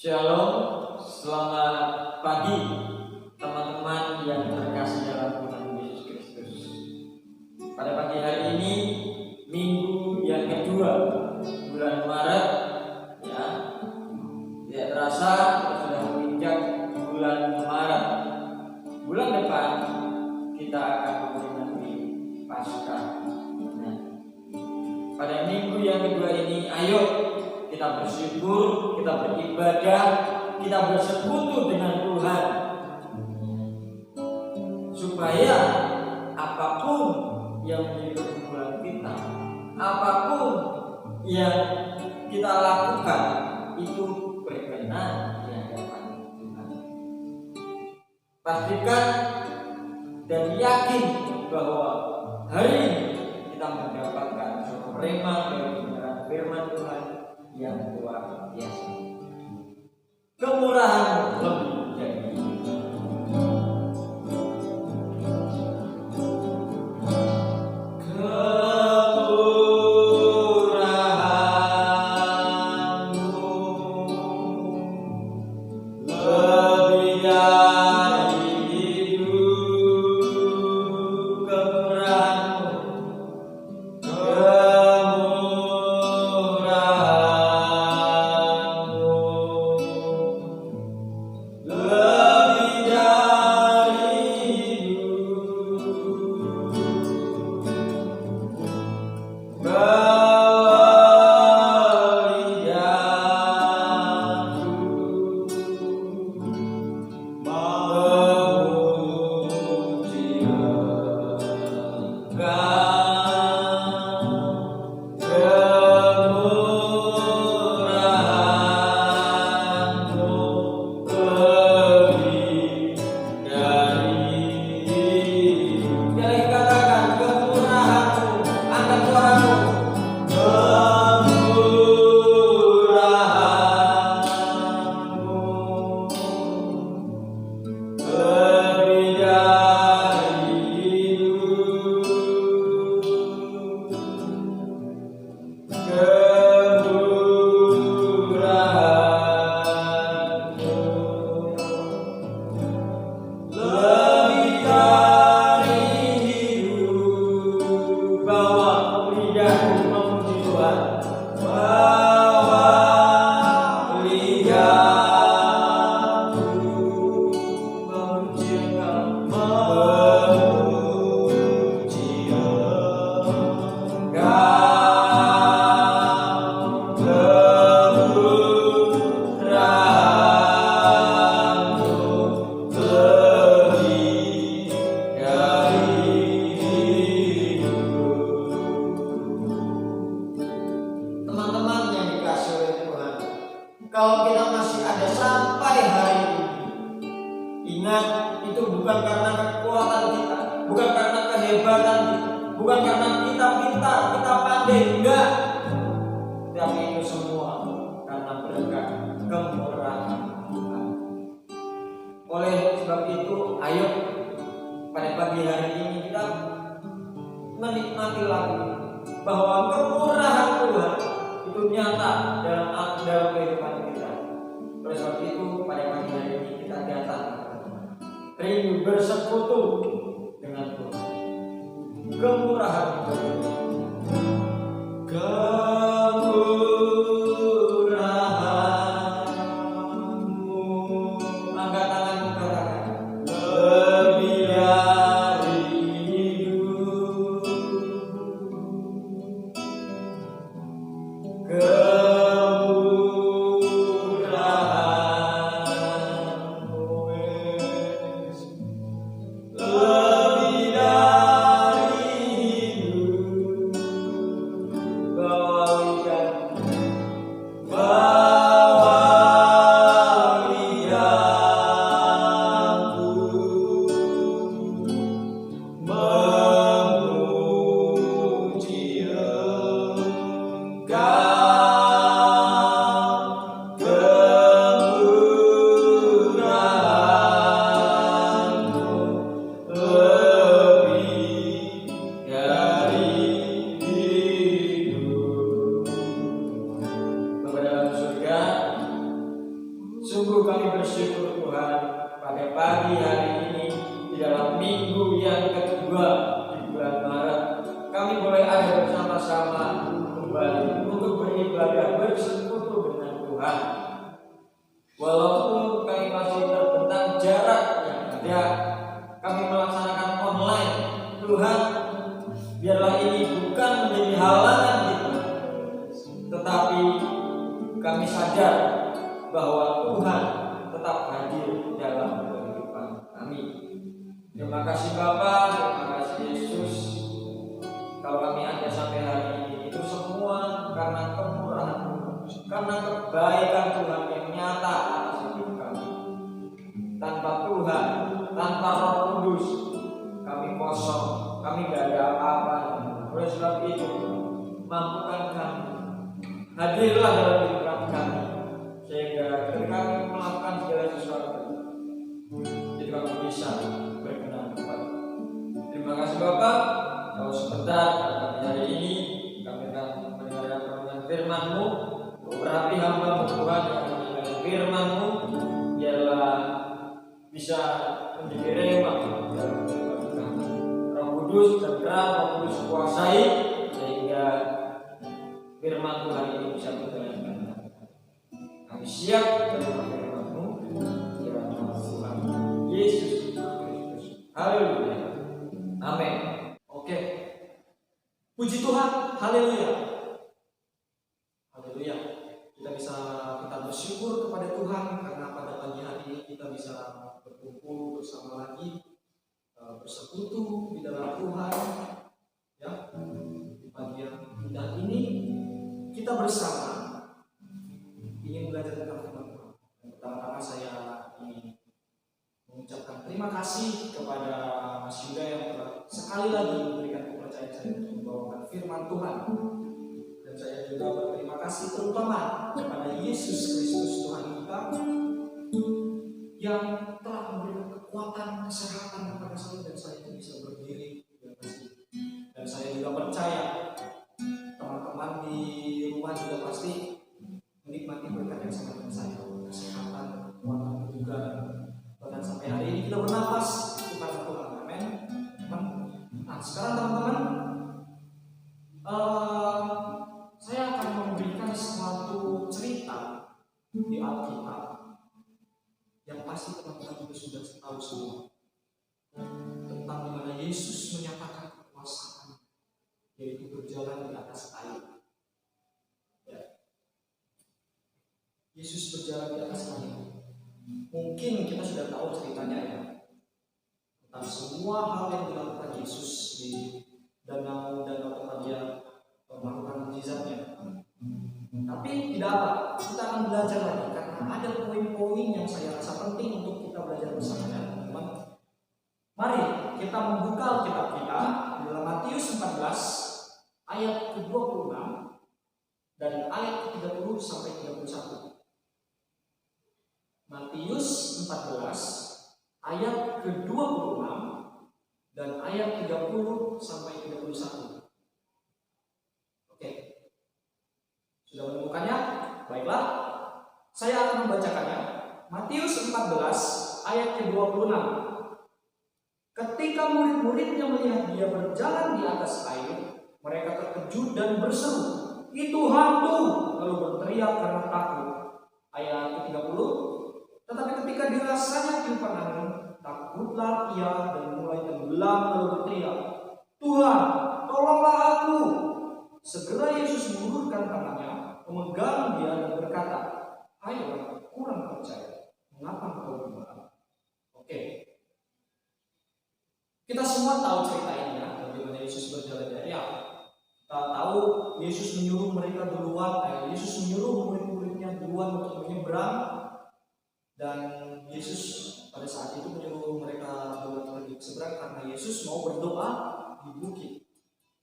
Shalom, selamat pagi teman-teman yang terkasih dalam Tuhan Yesus Kristus. Pada pagi hari ini, minggu yang kedua bulan Maret, ya, tidak terasa kita sudah menginjak bulan Maret. Bulan depan kita akan memperingati Paskah. Nah, pada minggu yang kedua ini, ayo kita bersyukur, kita beribadah, kita bersekutu dengan Tuhan, supaya apapun yang menjadi pergumulan kita, apapun yang kita lakukan, itu berkenan di hadapan Tuhan. Pastikan dan yakin bahwa hari ini kita mendapatkan rema dari kebenaran firman Tuhan yang luar biasa. Kemurahan lebih menjadi kalau kita masih ada sampai hari ini. Ingat, itu bukan karena kekuatan kita, bukan karena kehebatan kita, bukan karena kita pintar, kita pandai, enggak. Tapi itu semua karena berkat kemurahan Tuhan. Oleh sebab itu, ayo pada pagi hari ini kita menikmati lagi bahwa kemurahan Tuhan itu nyata dalam kehidupan kita. Oleh sebab itu pada pagi hari ini kita datang rindu bersekutu dengan Tuhan. Kemurahan Tuhan. Kemurahan-Mu. Angkat tanganmu, katakan. Lebih dari hidup. Kemurahan-Mu. Sungguh kami bersyukur Tuhan, pada pagi hari ini di dalam minggu yang kedua di bulan Maret, kami boleh ada bersama-sama kembali untuk beribadah bersekutu dengan Tuhan. Walaupun kami masih terbentang jarak yang ada, kami melaksanakan online. Tuhan, biarlah ini bukan menjadi halangan kita, tetapi kami sadar bahwa Tuhan tetap hadir dalam kehidupan kami. Terima kasih Bapa, terima kasih Yesus. Kalau kami ada sampai hari ini, itu semua karena kemurahan, karena kebaikan Tuhan yang nyata atas hidup kami. Tanpa Tuhan, tanpa Roh Kudus, kami kosong, kami gak ada apa-apa. Oleh sebab itu, mampukan kami, hadirlah dalam kehidupan kami, sehingga ketika kami melakukan segala sesuatu, itu kami bisa berkenan kepada. Terima kasih Bapak. Kalau sebentar pada hari ini kami akan mendengarkan renungan firman-Mu. Berarti hamba Tuhan yang mendengarkan firman-Mu, biarlah bisa menjadi rema dalam kehidupan kami. Roh Kudus tergerak, Roh Kudus kuasai, sehingga firman Tuhan ini bisa berjalan dengan baik. Kami siap menerima firman-Mu di dalam nama Tuhan Yesus Kristus. Haleluya. Amin. Oke. Puji Tuhan. Haleluya. Haleluya. Kita bersyukur kepada Tuhan karena pada pagi hari ini kita bisa berkumpul bersama lagi, bersekutu di dalam Tuhan. Ya. Di pagi yang indah ini kita bersama ingin belajar tentang firman Tuhan. Pertama-tama saya ingin mengucapkan terima kasih kepada Mas Yuda yang telah sekali lagi memberikan kepercayaan saya untuk membawakan firman Tuhan. Dan saya juga berterima kasih terutama kepada Yesus Kristus Tuhan kita yang telah memberikan kekuatan, kesehatan kepada saya dan saya itu bisa berdiri. Dan saya juga percaya teman-teman di rumah juga pasti menikmati berkat yang sangat besar, kesehatan, kekuatan juga. Dan sampai hari ini kita bernafas itu karena Tuhan. Amin. Nah, sekarang teman-teman, saya akan memberikan suatu cerita di Alkitab yang pasti teman-teman juga sudah tahu semua, tentang di mana Yesus menyatakan kekuasaan, yaitu berjalan di atas air. Ya. Yesus berjalan di atas air. Mungkin kita sudah tahu ceritanya ya, tentang semua hal yang dilakukan Yesus di danau tempat dia melakukan mukjizatnya. Tapi tidak apa, kita akan belajar lagi karena ada poin-poin yang saya rasa penting untuk kita belajar bersama ya teman-teman. Mari kita membuka Alkitab kita dalam Matius 14 ayat ke-26 dan ayat ke-30 sampai 31. Matius 14 ayat ke-26 dan ayat 30 sampai 31. Oke. Sudah menemukannya? Baiklah. Saya akan membacakannya. Matius 14 ayat ke-26. Ketika murid-muridnya melihat dia berjalan di atas air, mereka terkejut dan berseru, "Itu hantu!" lalu berteriak karena takut. Ayat ke-30. Tetapi ketika dirasanya tiupan angin, takutlah ia dan mulai tenggelam lalu berteriak, "Tuhan, tolonglah aku!" Segera Yesus mengulurkan tangannya, memegang dia dan berkata, "Hai orang kurang percaya, mengapa engkau gembala?" Oke. Kita semua tahu cerita ini ya, bagaimana Yesus berjalan dari air. Kita tahu Yesus menyuruh mereka duluan, Yesus menyuruh murid-muridnya duluan untuk menyeberang. Dan Yesus pada saat itu menyuruh mereka pergi ke seberang karena Yesus mau berdoa di bukit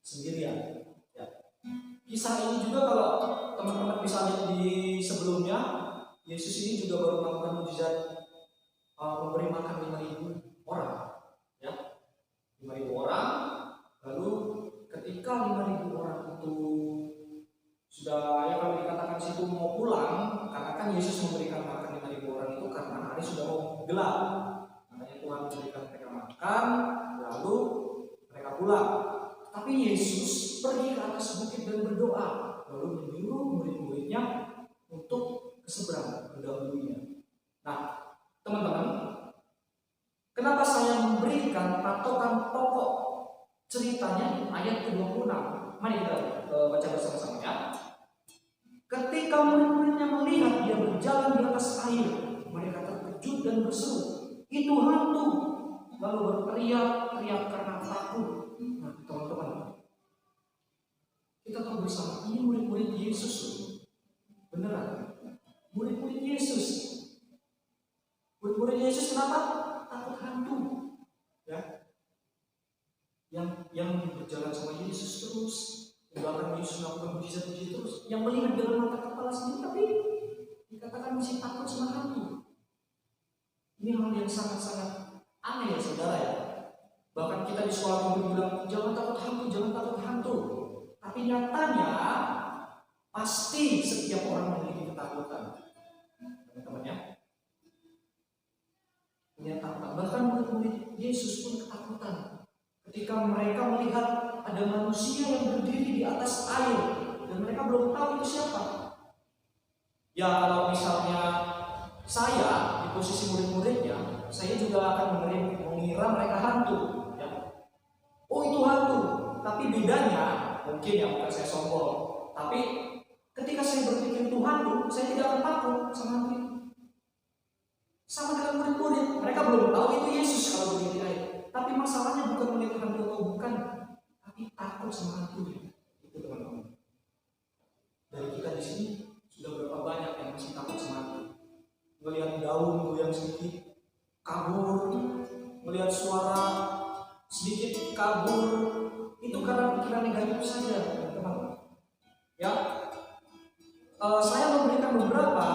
sendirian. Ya. Kisah ini juga kalau teman-teman bisa lihat di sebelumnya, Yesus ini juga baru melakukan mukjizat memberi makan 5.000 orang. Ya. 5.000 orang. Lalu ketika 5.000 orang itu sudah ya kalau dikatakan situ mau pulang, karena kan Yesus memberikan makan 5.000 orang gelap. Makanya Tuhan memberikan mereka makan, lalu mereka pulang. Tapi Yesus pergi ke atas bukit dan berdoa, lalu menyuruh murid-muridnya untuk ke seberang, mendahulunya. Nah, teman-teman, kenapa saya memberikan patokan pokok ceritanya ayat ke-26? Mari kita baca bersama-sama ya. Ketika murid-muridnya melihat dia berjalan di atas air, mereka terkejut dan berseru, "Itu hantu!" Lalu berteriak-teriak karena takut. Nah, teman-teman, kita tahu bersama ini murid-murid Yesus, beneran, murid-murid Yesus. Murid-murid Yesus kenapa? Takut hantu, ya? Yang berjalan sama Yesus terus, di belakang Yesus melakukan mujizat-mujizat terus, yang melihat dengan mata kepala sendiri, tapi dikatakan masih takut sama hantu. Ini hal yang sangat-sangat aneh ya saudara ya. Bahkan kita di sekolah minggu bilang jangan takut hantu, jangan takut hantu. Tapi nyatanya pasti setiap orang memiliki ketakutan, teman-teman ya. Punya takut. Bahkan murid-murid Yesus pun ketakutan ketika mereka melihat ada manusia yang berdiri di atas air dan mereka belum tahu itu siapa. Ya kalau misalnya saya di posisi murid-muridnya, saya juga akan mengira mereka hantu. Ya. Oh itu hantu. Tapi bedanya mungkin ya bukan saya sombong. Tapi ketika saya berpikir itu hantu, saya tidak akan takut sama hantu itu. Sama dengan murid-murid, mereka belum tahu itu Yesus kalau berdiri di air. Tapi masalahnya bukan melihat hantu atau bukan, tapi takut sama hantunya. Itu teman-teman. Dari kita di sini sudah berapa banyak yang masih takut sama hantu? Melihat daun goyang sedikit, kabur. Melihat suara sedikit kabur. Itu karena pikiran negatif saja, teman-teman. Ya, saya memberikan beberapa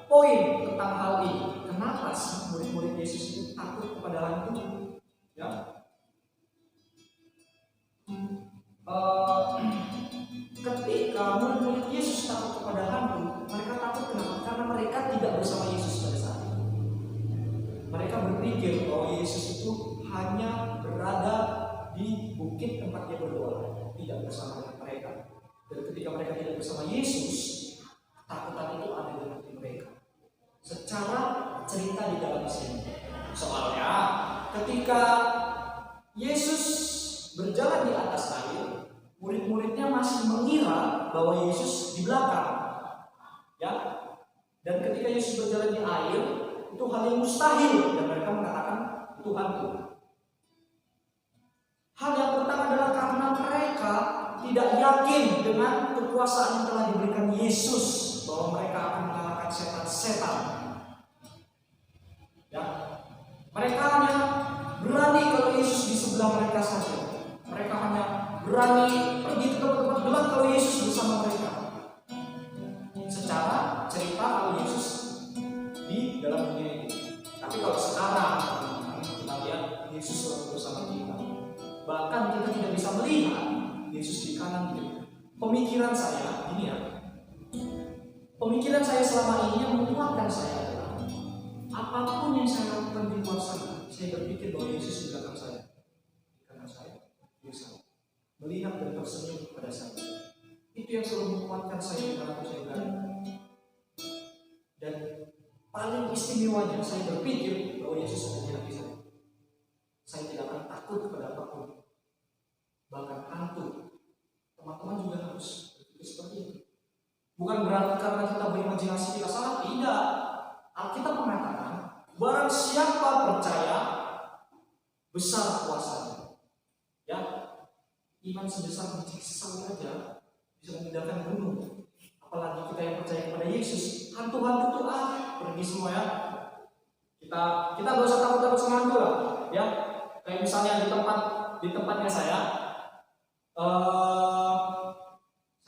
poin tentang hal ini. Kenapa sih murid-murid Yesus itu takut kepada hantu? Ya, ketika murid-murid Yesus takut kepada hantu, mereka takut kenapa? Karena mereka tidak bersama Yesus pada saat itu. Mereka berpikir bahwa Yesus itu hanya berada di bukit tempat dia berdoa, tidak bersama dengan mereka. Dan ketika mereka tidak bersama Yesus, ketakutan itu ada dalam hati mereka. Secara cerita di dalam sini, soalnya ketika Yesus berjalan di atas air, murid-muridnya masih mengira bahwa Yesus di belakang, ya. Dan ketika Yesus berjalan di air, itu hal yang mustahil dan mereka mengatakan itu hantu. Hal yang pertama adalah karena mereka tidak yakin dengan kekuasaan yang telah diberikan Yesus, bahwa mereka akan mengalahkan setan-setan. Ya, mereka hanya berani kalau Yesus di sebelah mereka saja. Mereka hanya berani pergi ke tempat-tempat gelap kalau Yesus bersama mereka. Secara cerita kalau Yesus di dalam dunia ini. Tapi kalau sekarang kita lihat Yesus selalu bersama kita. Bahkan kita tidak bisa melihat Yesus di kanan kita. Pemikiran saya ini ya. Pemikiran saya selama ini yang menguatkan saya adalah apapun yang saya lakukan di luar sana, saya berpikir bahwa Yesus di belakang saya. Karena saya bisa melihat dan tersenyum kepada saya. Itu yang selalu menguatkan saya dalam saya berani. Dan paling istimewanya saya berpikir bahwa Yesus ada di hati saya. Saya tidak akan takut kepada apapun, bahkan hantu. Teman-teman juga harus berpikir seperti itu. Bukan berarti karena kita berimajinasi kita salah, tidak. Alkitab mengatakan, barang siapa percaya, besar kuasanya. Ya, iman sebesar biji sesawi saja bisa memindahkan gunung. Apalagi kita yang percaya kepada Yesus. Hantu-hantu itu pergi semua ya. Kita gak usah takut-takut sama hantu lah. Ya, kayak misalnya di tempatnya saya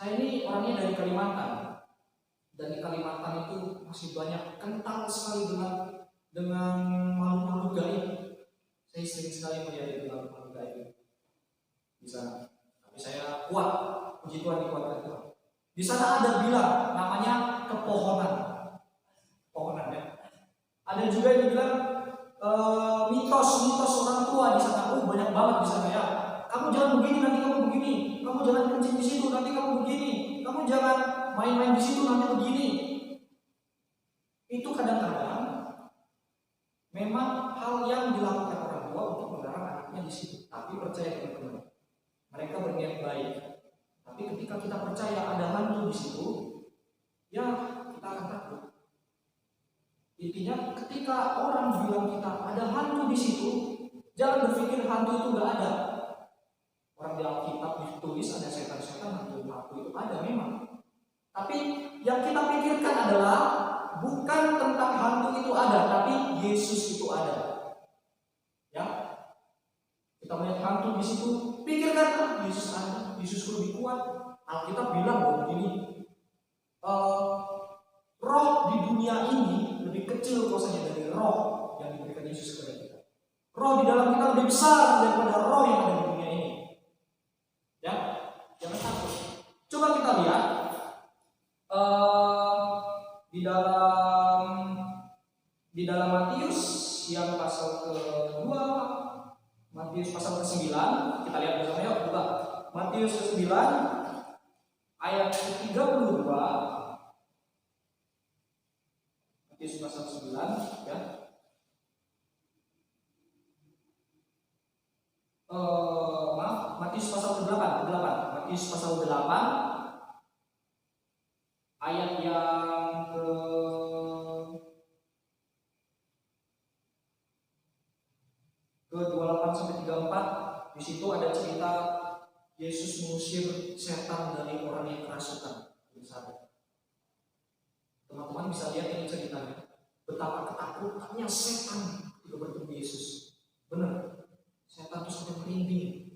ini orangnya dari Kalimantan. Dan di Kalimantan itu masih banyak kental sekali dengan makhluk-makhluk gaib. Saya sering sekali melihat makhluk gaib di sana. Tapi saya kuat, puji Tuhan, dikuatkan Tuhan. Di sana ada bilang namanya kepohonan. Pohonan ya. Ada juga yang bilang mitos orang tua di sana. Banyak banget di sana ya. Kamu jangan begini, nanti kamu begini. Kamu jangan kencing di situ, nanti kamu begini. Kamu jangan main-main di situ, nanti begini. Itu kadang-kadang memang hal yang dilakukan orang tua untuk melarang anaknya di situ. Tapi percaya teman-teman, mereka berniat baik. Tapi ketika kita percaya ada hantu di situ, ya kita akan takut. Intinya ketika orang bilang kita ada hantu di situ, jangan berpikir hantu itu nggak ada. Orang di Alkitab ditulis ada setan-setan, hantu itu ada memang. Tapi yang kita pikirkan adalah bukan tentang hantu itu ada, tapi Yesus itu ada. Ya, kita melihat hantu di situ, pikirkan Yesus ada, Yesus lebih kuat. Alkitab bilang bahwa begini, roh di dunia ini lebih kecil kuasanya dari roh yang diberikan Yesus kepada kita. Roh di dalam kita lebih besar daripada roh yang ada di dunia ini. Ya, jangan takut. Coba kita lihat di dalam Matius yang pasal ke-2, Matius pasal ke-9, kita lihat bersama yuk, buka Matius ke-9 ayat ke-32. Matius pasal 9 ya. Matius pasal ke-8, Matius pasal 8 ayat yang ke-28 sampai 34. Di situ ada cerita Yesus mengusir setan dari orang yang kerasukan. Teman-teman bisa lihat ini ceritanya. Betapa ketakutannya setan ketika bertemu Yesus. Benar. Setan itu sampai merinding.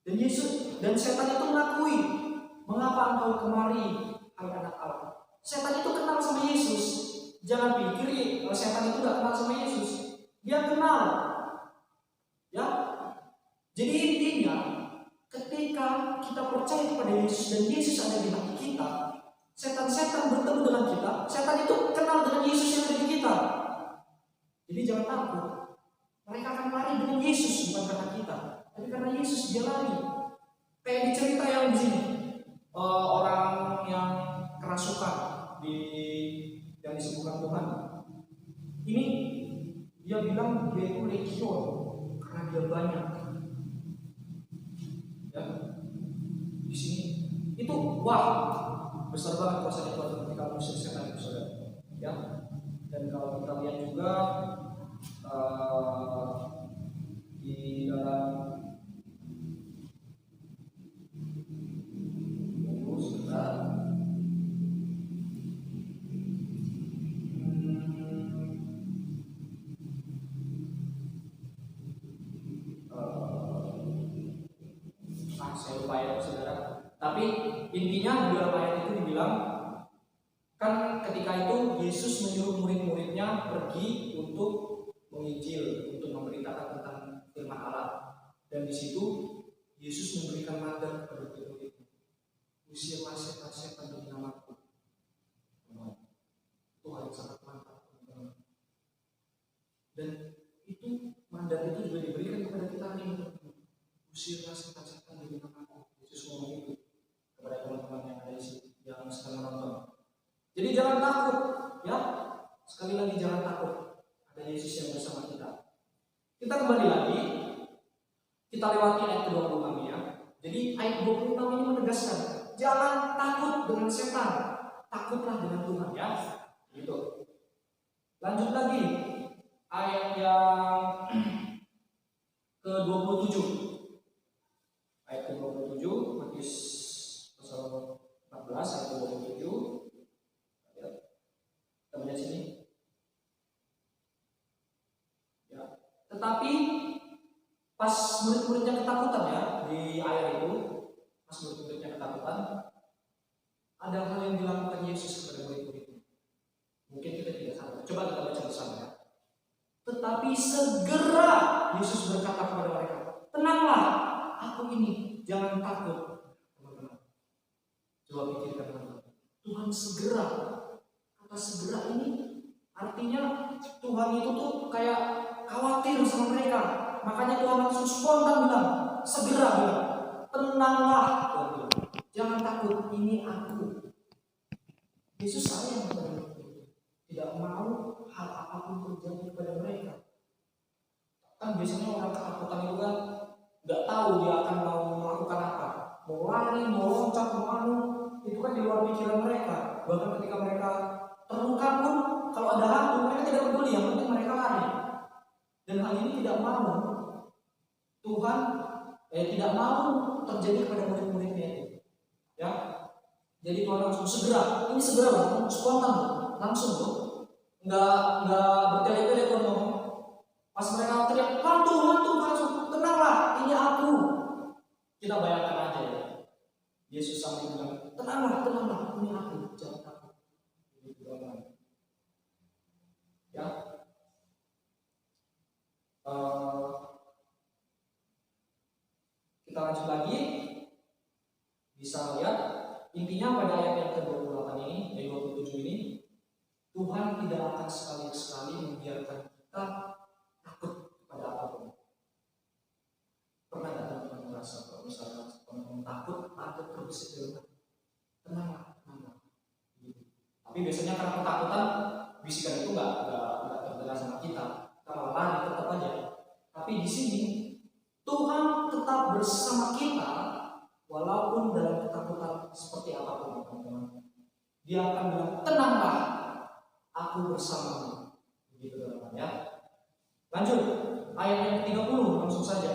Dan setan itu mengakui, mengapa engkau kemari, hai anak Allah. Setan itu kenal sama Yesus. Jangan pikir setan itu tidak kenal sama Yesus. Dia kenal. Ya. Jadi intinya, ketika kita percaya kepada Yesus dan Yesus ada di hati kita, setan-setan bertemu dengan kita, setan itu kenal dengan Yesus yang ada di kita. Jadi jangan takut. Mereka akan lari dengan Yesus, bukan karena kita, tapi karena Yesus dia lari. Kayak di cerita yang di sini, orang yang kerasukan yang disembuhkan Tuhan. Ini dia bilang dia itu legion karena dia banyak. Ya, di sini itu wah besar banget kuasa Tuhan ketika mengusir setan itu, saudara. Ya, dan kalau kita lihat juga di dalam saya lupa ya saudara. Tapi intinya di dalam ayat itu dibilang kan ketika itu Yesus menyuruh murid-muridnya pergi untuk menginjil, untuk memberitakan tentang firman Allah. Dan di situ Yesus memberikan mandat kepada murid-muridnya, usirlah setan-setan demi namaku. Itu hal yang sangat mantap, teman-teman. Dan itu mandat itu juga diberikan kepada kita hari ini. Usirlah setan-setan demi namaku. Yesus ngomong itu kepada teman-teman yang ada di sini, yang sedang menonton. Jadi jangan takut, ya. Sekali lagi jangan takut. Ada Yesus yang bersama kita. Kita kembali lagi. Kita lewati ayat ke-26 ya. Jadi ayat 26 ini menegaskan, jangan takut dengan setan, takutlah dengan Tuhan ya. Gitu. Lanjut lagi ayat yang ke-27. Ayat ke-27 Matius pasal 14 ayat ke-27. Kita lihat sini. Ya. Tetapi pas murid-muridnya ketakutan ya di ayat itu, pas murid-muridnya ketakutan, ada hal yang dilakukan Yesus kepada murid-muridnya. Mungkin kita tidak sadar. Coba kita baca bersama ya. Tetapi segera Yesus berkata kepada mereka, tenanglah, aku ini, jangan takut. Teman-teman, coba pikirkan teman-teman. Tuhan segera. Kata segera ini artinya Tuhan itu tuh kayak khawatir sama mereka. Makanya Tuhan langsung spontan bilang, segera bilang, tenanglah. Tuhan bilang, jangan takut, ini aku. Yesus sayang kepada mereka, tidak mau hal apapun terjadi kepada mereka. Kan biasanya orang ketakutan itu kan nggak tahu dia akan mau melakukan apa, mau lari, mau loncat, mau anu, itu kan di luar pikiran mereka. Bahkan ketika mereka terluka pun, kalau ada hantu mereka tidak peduli, yang penting mereka lari. Dan hal ini tidak mau Tuhan, tidak mau terjadi kepada murid-muridnya itu. Ya, jadi Tuhan langsung segera, ini segera loh, spontan loh, langsung loh, nggak bertele-tele Tuhan ngomong. Pas mereka teriak, hantu, langsung tenanglah, ini aku. Kita bayangkan aja ya, Yesus sambil bilang, tenanglah, ini aku, jangan takut. Ya, kita lanjut lagi, bisa lihat intinya pada ayat yang ke-28 ini, ayat 27 ini, Tuhan tidak akan sekali-sekali membiarkan kita takut pada apapun. Pernah nggak teman-teman merasa kalau misalnya teman-teman takut terbesit dalam hati? Tenanglah. Gitu. Tapi biasanya karena ketakutan, bisikan itu nggak terdengar sama kita malah lari tetap aja. Tapi di sini Tuhan tetap bersama kita walaupun dalam ketakutan seperti apapun, teman-teman. Dia akan bilang, tenanglah, aku bersamamu. Begitu teman-teman ya. Lanjut, ayat yang ke-30 langsung saja.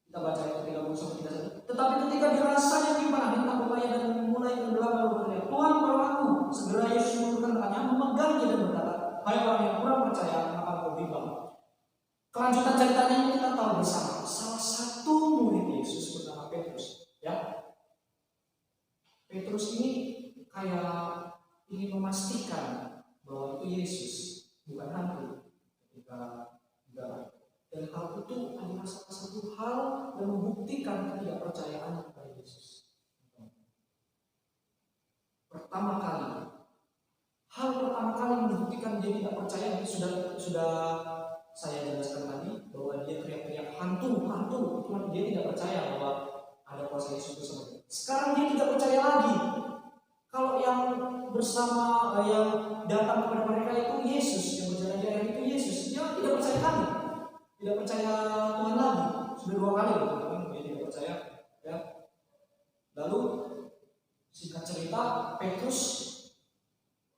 Kita baca ayat ke-30 sampai 31. Tetapi ketika dirasanya gimana, hendak berupaya dan mulai tenggelam lalu berteriak, Tuhan tolong aku. Segera Yesus menurunkan tangannya, memegangnya dan berkata, hai orang yang kurang percaya, maka kau bimbang. Kelanjutan ceritanya ini kita tahu bersama. Salah satu murid Yesus bernama Petrus. Ya, Petrus ini kayak ingin memastikan bahwa itu Yesus, bukan hantu. Dan hal itu adalah salah satu hal yang membuktikan ketidakpercayaan kepada Yesus. Hal pertama kali membuktikan dia tidak percaya itu sudah saya jelaskan tadi, bahwa dia teriak-teriak hantu, cuma dia tidak percaya bahwa ada kuasa Yesus bersama dia. Sekarang dia tidak percaya lagi kalau yang bersama yang datang kepada mereka itu Yesus, yang berjalan di air itu Yesus. Dia tidak percaya lagi, tidak percaya Tuhan lagi. Sudah 2 kali teman-teman dia tidak percaya. Ya. Lalu singkat cerita, Petrus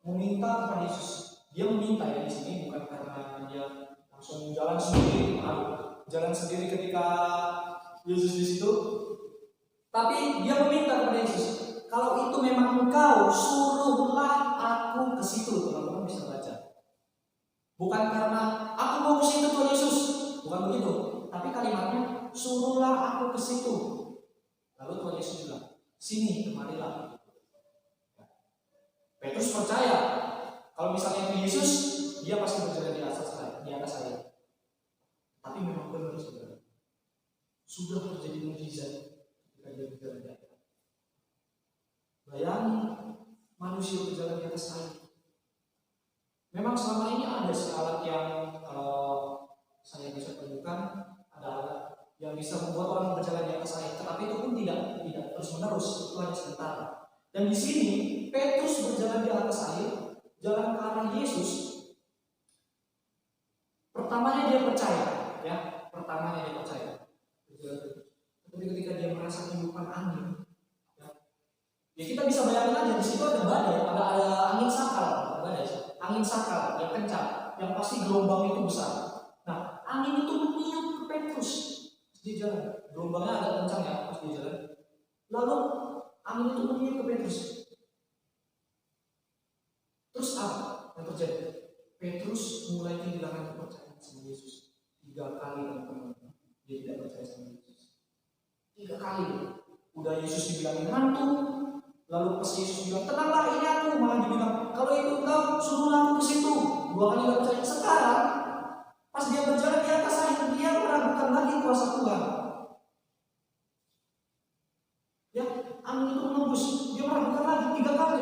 meminta kepada Yesus. Dia meminta ya di sini bukan karena dia langsung jalan sendiri ketika Yesus di situ. Tapi dia meminta kepada Yesus, kalau itu memang engkau, suruhlah aku ke situ. Teman-teman bisa baca. Bukan karena aku mau ke situ Tuhan Yesus, bukan begitu. Tapi kalimatnya, suruhlah aku ke situ. Lalu Tuhan Yesus bilang, sini, kemarilah. Petrus percaya kalau misalnya itu Yesus, dia pasti berjalan di atas air. Tapi memang benar saudara, sudah terjadi mukjizat ketika dia berjalan di atas. Bayangin manusia berjalan di atas air. Memang selama ini ada alat yang saya bisa tunjukkan, ada alat yang bisa membuat orang berjalan di atas air. Tetapi itu pun tidak terus menerus, itu hanya sebentar. Dan di sini Petrus berjalan di atas air, jalan ke arah Yesus. Pertamanya dia percaya, ya. Tapi ketika dia merasa tiupan angin, ya kita bisa bayangin aja di situ ada badai, ada angin sakal yang kencang, yang pasti gelombang itu besar. Nah, angin itu meniup ke Petrus di jalan. Gelombangnya agak kencang ya pas di jalan. Lalu angin itu meniup ke Petrus. Terus apa yang terjadi? Petrus mulai kehilangan kepercayaan sama Yesus. 3 kali teman-teman, dia tidak percaya sama Yesus. 3 kali. Udah Yesus dibilangin hantu, lalu pas Yesus bilang tenanglah ini aku, malah dibilang kalau itu engkau suruh aku ke situ. 2 kali tidak percaya. Sekarang pas dia berjalan di atas air, dia meragukan lagi kuasa Tuhan. Ya, angin itu menembus, dia meragukan lagi 3 kali.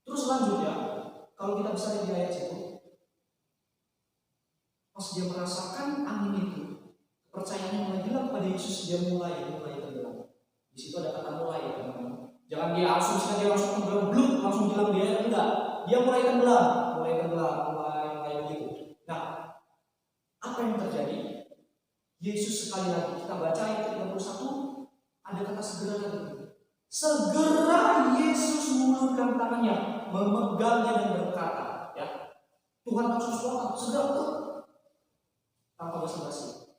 Terus lanjut ya, kalau kita bisa lihat di ayat itu, pas dia merasakan angin itu, kepercayaannya mulai hilang pada Yesus, dia mulai tenggelam. Di situ ada kata mulai, teman-teman. Jangan dia langsung tenggelam, bluk, langsung hilang dia, enggak. Dia mulai tenggelam, mulai begitu. Nah, apa yang terjadi? Yesus sekali lagi, kita baca ayat 31, ada kata segera tadi. Segera Yesus mengulurkan tangannya, memegangnya dan berkata, ya, Tuhan langsung suara, segera tuh, tanpa basa-basi.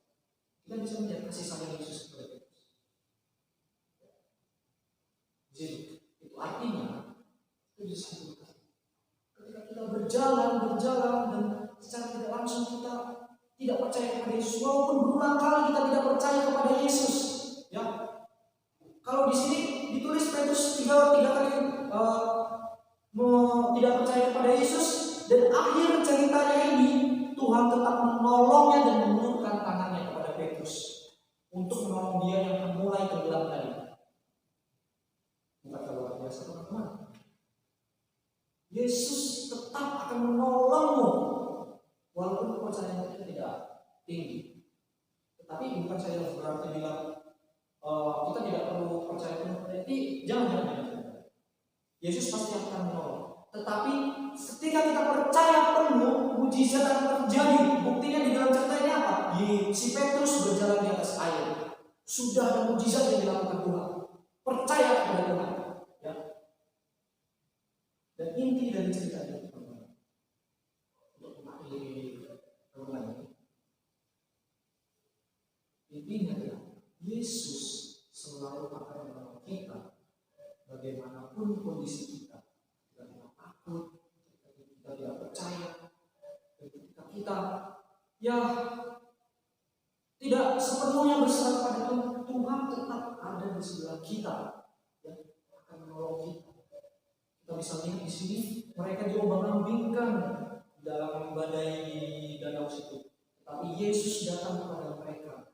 Kita bisa melihat kasih sayang Yesus kepada kita. Jadi, itu artinya itu disebutkan. Ketika kita berjalan dan secara tidak langsung kita tidak percaya kepada Yesus, walaupun berulang kali kita tidak percaya kepada Yesus, ya. Kalau di sini ditulis Petrus tiga kali tidak percaya kepada Yesus, dan akhir ceritanya ini Tuhan tetap menolongnya dan mengulurkan tangannya kepada Petrus untuk menolong dia yang mulai tenggelam tadi. Bukan luar biasa, teman-teman. Yesus tetap akan menolongmu walaupun kepercayaan kita tidak tinggi. Tetapi bukan saya berarti bilang kita tidak perlu percaya penuh. Berarti jangan. Yesus pasti akan menolong. Tetapi ketika kita percaya penuh, mujizat akan terjadi. Buktinya di dalam cerita ini apa? Si Petrus berjalan di atas air. Sudah ada mujizat yang dilakukan Tuhan. Percaya kepada Tuhan. Ya. Dan inti dari cerita ini, untuk mengakhiri renungan ini, intinya adalah Yesus selalu akan menolong kita bagaimanapun kondisi kita. Kita tidak takut, kita tidak percaya, ketika kita tidak sepenuhnya berserah pada Tuhan, Tuhan tetap ada di sebelah kita, ya, akan menolong kita. Kita bisa lihat di sini mereka diombang-ambingkan dalam badai di danau situ, tapi Yesus datang kepada mereka.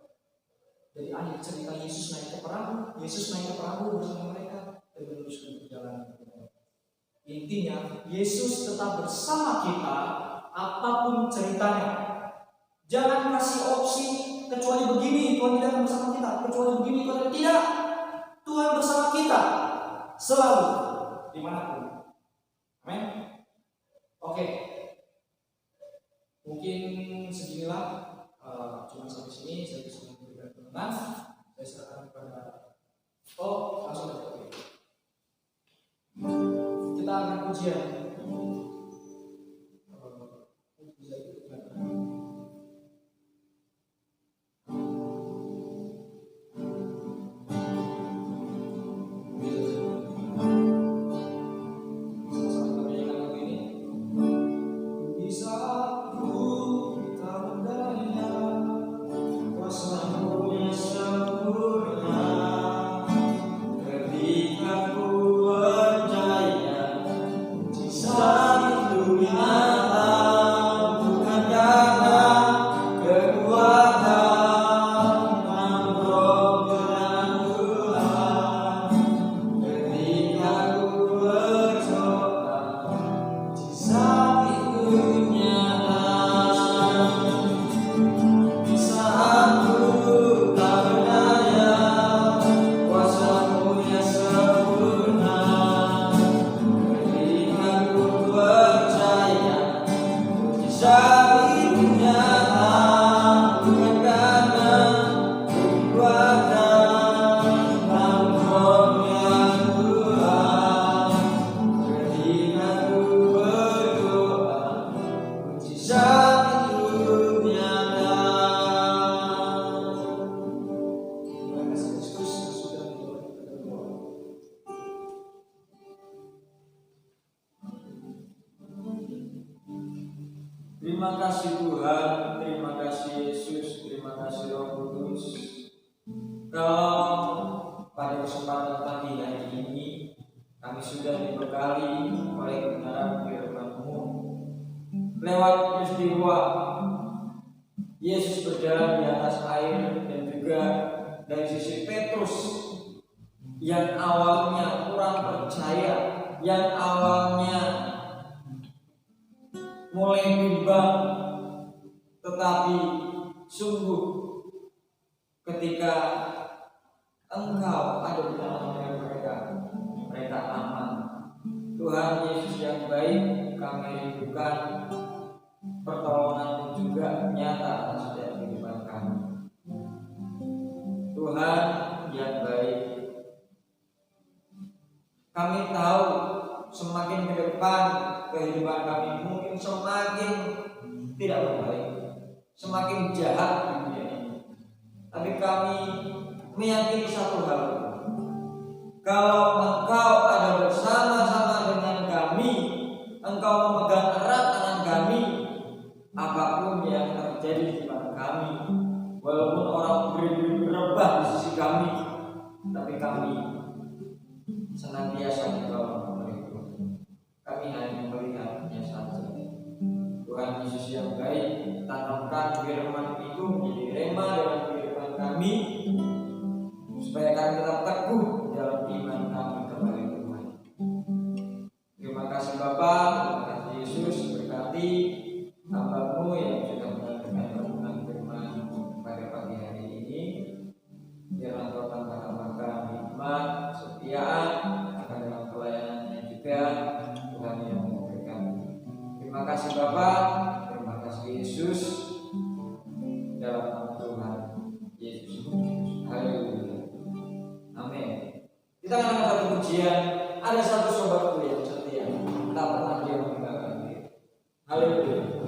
Dari akhir cerita Yesus naik ke perahu bersama mereka dan meneruskan perjalanan. Intinya Yesus tetap bersama kita apapun ceritanya. Jangan kasih opsi kecuali begini Tuhan tidak akan bersama kita, kecuali begini Tuhan tidak. Tuhan bersama kita selalu dimanapun. Amin. Oke. Mungkin seginilah, cuma sampai sini saya bisa memberikan penerangan. Saya serahkan kepada langsung aja. Kita akan ujian. Terima kasih Tuhan, terima kasih Yesus, terima kasih Roh Kudus. Kalau pada kesempatan pagi hari ini kami sudah dibekali oleh kebenaran firman-Mu lewat peristiwa Yesus berjalan di atas air, dan juga dari sisi Petrus yang awalnya kurang percaya, yang awalnya mulai bimbang, tetapi sungguh ketika Engkau ada di dalam mereka aman. Tuhan Yesus yang baik, kami rindukan pertolongan juga nyata atas setiap kehidupan kami. Tuhan yang baik, kami tahu semakin ke depan kehidupan kami mungkin semakin tidak baik, semakin jahat di dunia ini. Tapi kami meyakini satu hal, kalau Engkau ada bersama-sama dengan kami, Engkau memegang erat tangan kami, apapun yang terjadi di depan kami, walaupun orang berebah di sisi kami, tapi kami senantiasa dibawa oleh Tuhan. Kami hanya melihatnya saja. Tuhan Yesus yang baik, tanamkan firman itu menjadi rema dalam kehidupan kami, supaya kami tetap teguh dalam iman kami kepada Tuhan. Terima kasih Bapa, terima kasih Yesus, berkati hamba-Mu yang sudah menyampaikan renungan firman pada pagi hari ini. Biarlah Engkau tambah-tambahkan hikmat, kesetiaan akan dalam pelayanannya juga, Tuhan yang memberikan. Terima kasih Bapa, terima kasih Yesus, dalam nama Tuhan Yesus. Haleluya. Amin. Kita akan ada satu pujian, ada satu sobatku yang setia, tak pernah dia meninggalkan diri. Haleluya.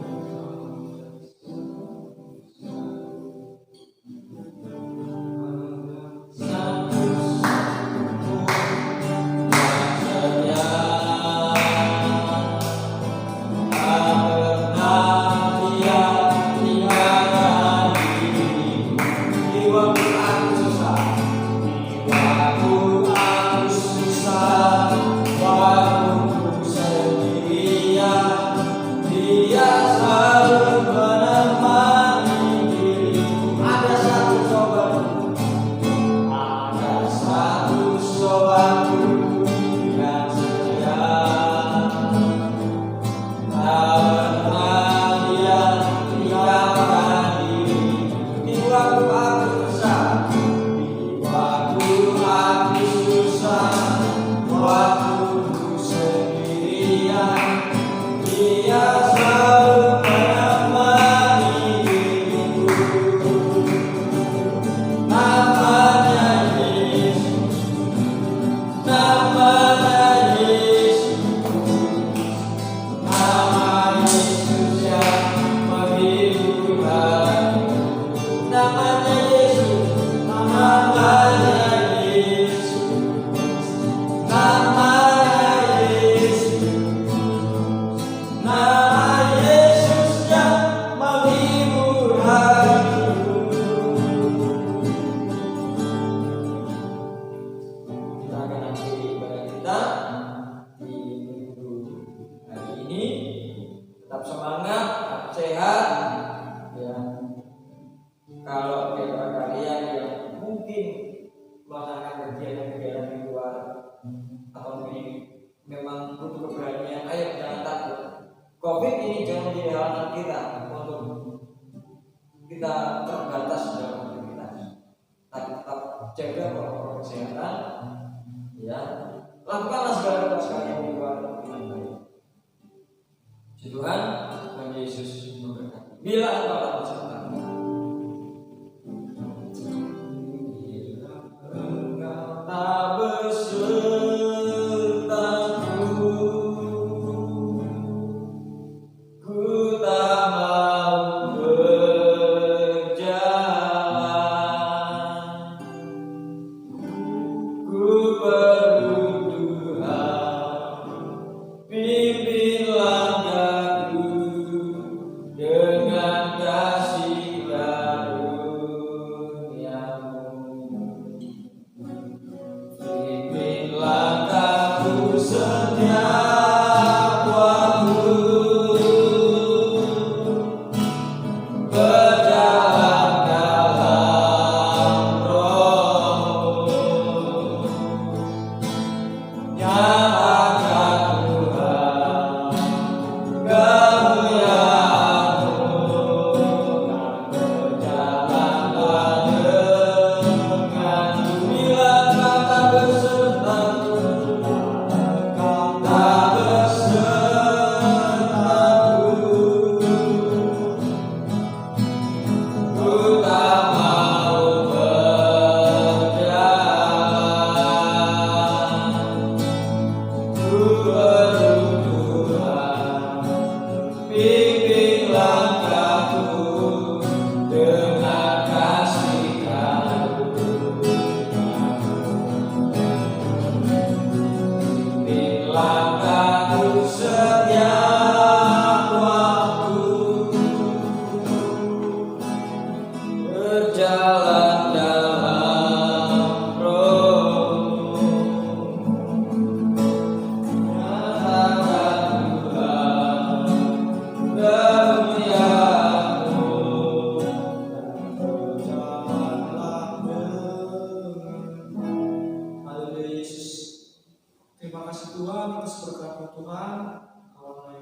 Covid ini jangan menjadi halangan kita untuk kita terbatas dalam aktivitas. Tapi tetap jaga protokol kesehatan, ya. Lakukanlah segala tugas yang dibuat dengan baik. Tuhan Yesus memberkati. Bila engkau tak bersama, tak besertaku, ku tak mau berjalan, ku perlu Tuhan, pimpin langkahku dengan kasih.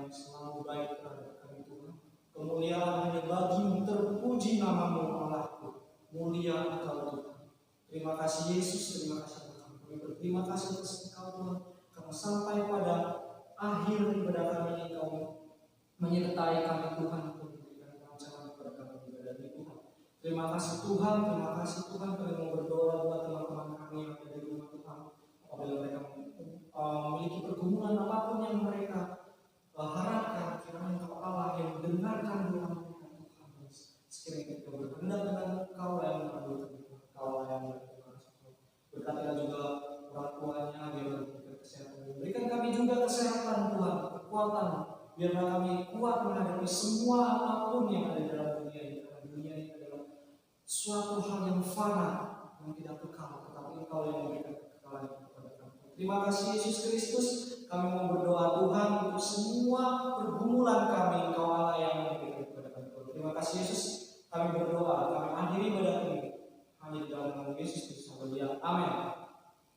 yang selalu baik terhadap kami Tuhan. Kemuliaan hanya bagi-Mu, terpuji nama-Mu Allahku. Mulia Engkau Tuhan. Terima kasih Yesus, terima kasih Tuhan. Kami berterima kasih atas Engkau Tuhan, karena sampai pada akhir ibadah kami ini Engkau menyertai kami Tuhan untuk memberikan perancangan kepada kami ibadah ini Tuhan. Terima kasih Tuhan, terima kasih Tuhan. Kami mau berdoa buat teman-teman kami yang ada di rumah Tuhan. Apabila mereka memiliki pergumulan apapun yang mereka harapkan, kiranya Engkau Allah yang mendengarkan doa mereka Tuhan. Sekiranya kita berkehendak dengan Engkau yang mengabulkan, Engkau yang berterima kasih. Berkatilah juga orang tuanya, biar memberikan kesehatan. Berikan kami juga kesehatan Tuhan, kekuatan, biarlah kami kuat menghadapi semua apapun yang ada dalam dunia ini. Karena dunia ini adalah suatu hal yang fana, yang tidak kekal, tetapi Engkau yang memberikan kekekalan kepada kami. Terima kasih Yesus Kristus. Kami mau berdoa Tuhan untuk semua pergumulan kami, Engkau Allah yang memberikan kepada kami. Terima kasih Yesus. Kami berdoa, kami akhiri ibadah ini hanya di dalam nama Yesus Kristus. Amin.